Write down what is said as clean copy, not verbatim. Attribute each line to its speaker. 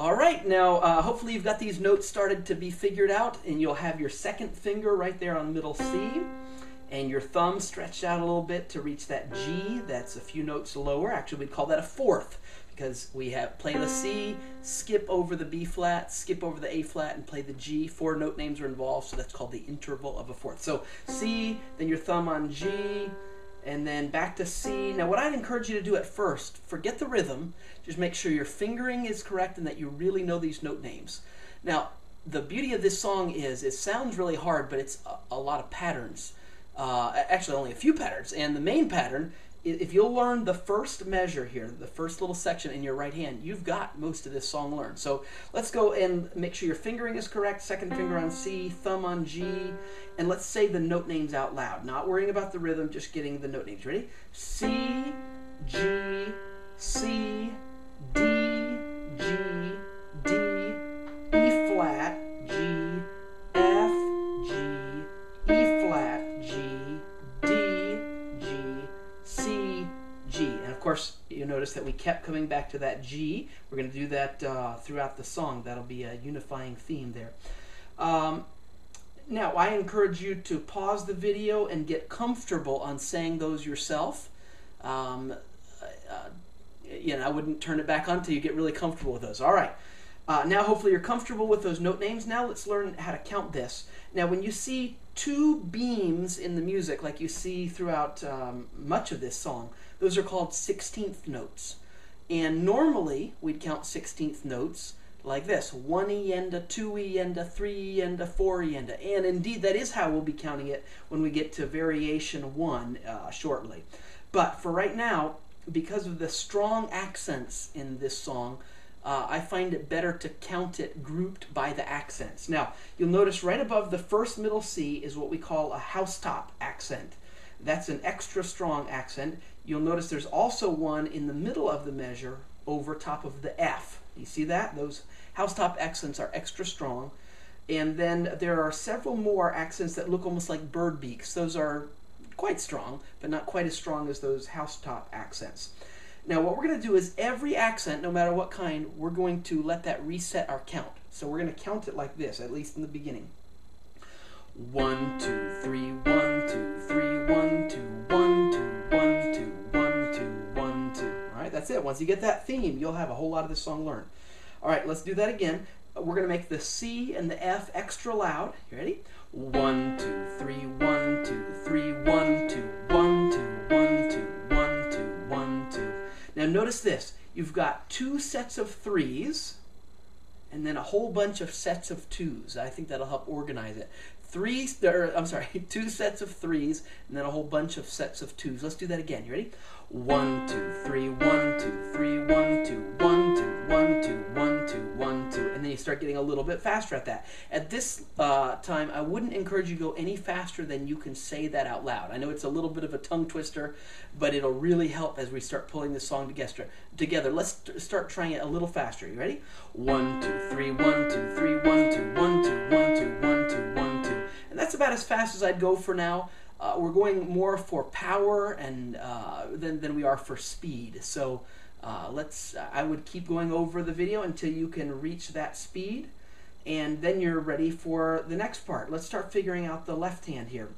Speaker 1: All right, now hopefully you've got these notes started to be figured out, and you'll have your second finger right there on middle C, and your thumb stretched out a little bit to reach that G. That's a few notes lower. Actually, we'd call that a fourth, because we have play the C, skip over the B flat, skip over the A flat, and play the G. 4 note names are involved, so that's called the interval of a fourth. So C, then your thumb on G, and then back to C. Now what I'd encourage you to do at first, forget the rhythm, just make sure your fingering is correct and that you really know these note names. Now the beauty of this song is it sounds really hard, but it's a lot of patterns. Actually only a few patterns, and the main pattern, if you'll learn the first measure here, the first little section in your right hand, you've got most of this song learned. So let's go and make sure your fingering is correct. Second finger on C, thumb on G, and let's say the note names out loud. Not worrying about the rhythm, just getting the note names. Ready? C, G, C, D, G, D, E flat, G, F, G, E flat, G, D, G, C, G. And of course, you notice that we kept coming back to that G. We're going to do that throughout the song. That'll be a unifying theme there. Now, I encourage you to pause the video and get comfortable on saying those yourself. I wouldn't turn it back on until you get really comfortable with those. All right. Now, hopefully you're comfortable with those note names. Now let's learn how to count this. Now, when you see 2 beams in the music, like you see throughout much of this song, those are called 16th notes. And normally, we'd count 16th notes like this: 1 E and a 2 E and a 3 E and a 4 E and a. And indeed, that is how we'll be counting it when we get to variation 1 shortly. But for right now, because of the strong accents in this song, I find it better to count it grouped by the accents. Now, you'll notice right above the first middle C is what we call a housetop accent. That's an extra strong accent. You'll notice there's also one in the middle of the measure over top of the F. You see that? Those housetop accents are extra strong. And then there are several more accents that look almost like bird beaks. Those are quite strong, but not quite as strong as those housetop accents. Now what we're going to do is every accent, no matter what kind, we're going to let that reset our count. So we're going to count it like this, at least in the beginning. 1, 2, 3, 1, 2, 3, 1, 2, 1, 2, 1, 2, 1, 2, 1, 2. All right, that's it. Once you get that theme, you'll have a whole lot of this song learned. All right, let's do that again. We're going to make the C and the F extra loud. You ready? 1, 2, 3, 1, 2, 3, 1, 2, 1, 2, 1, 2, 1, 2, 1, 2. Now notice this. You've got 2 sets of 3s and then a whole bunch of sets of 2s. I think that'll help organize it. 2 sets of 3s and then a whole bunch of sets of 2s. Let's do that again. You ready? 1, 2, 3, 1, 2, 3, 1, 2, 1, 2, 1, 2, 1, 2, 1, 2. And then you start getting a little bit faster at that. At this time, I wouldn't encourage you to go any faster than you can say that out loud. I know it's a little bit of a tongue twister, but it'll really help as we start pulling this song together. Let's start trying it a little faster. You ready? 1, 2, 3, 1, 2, 3, 1, 2, 1, 2, 1, 2, 1, 2, 1, 2. And that's about as fast as I'd go for now. We're going more for power and than we are for speed. So I would keep going over the video until you can reach that speed, and then you're ready for the next part. Let's start figuring out the left hand here.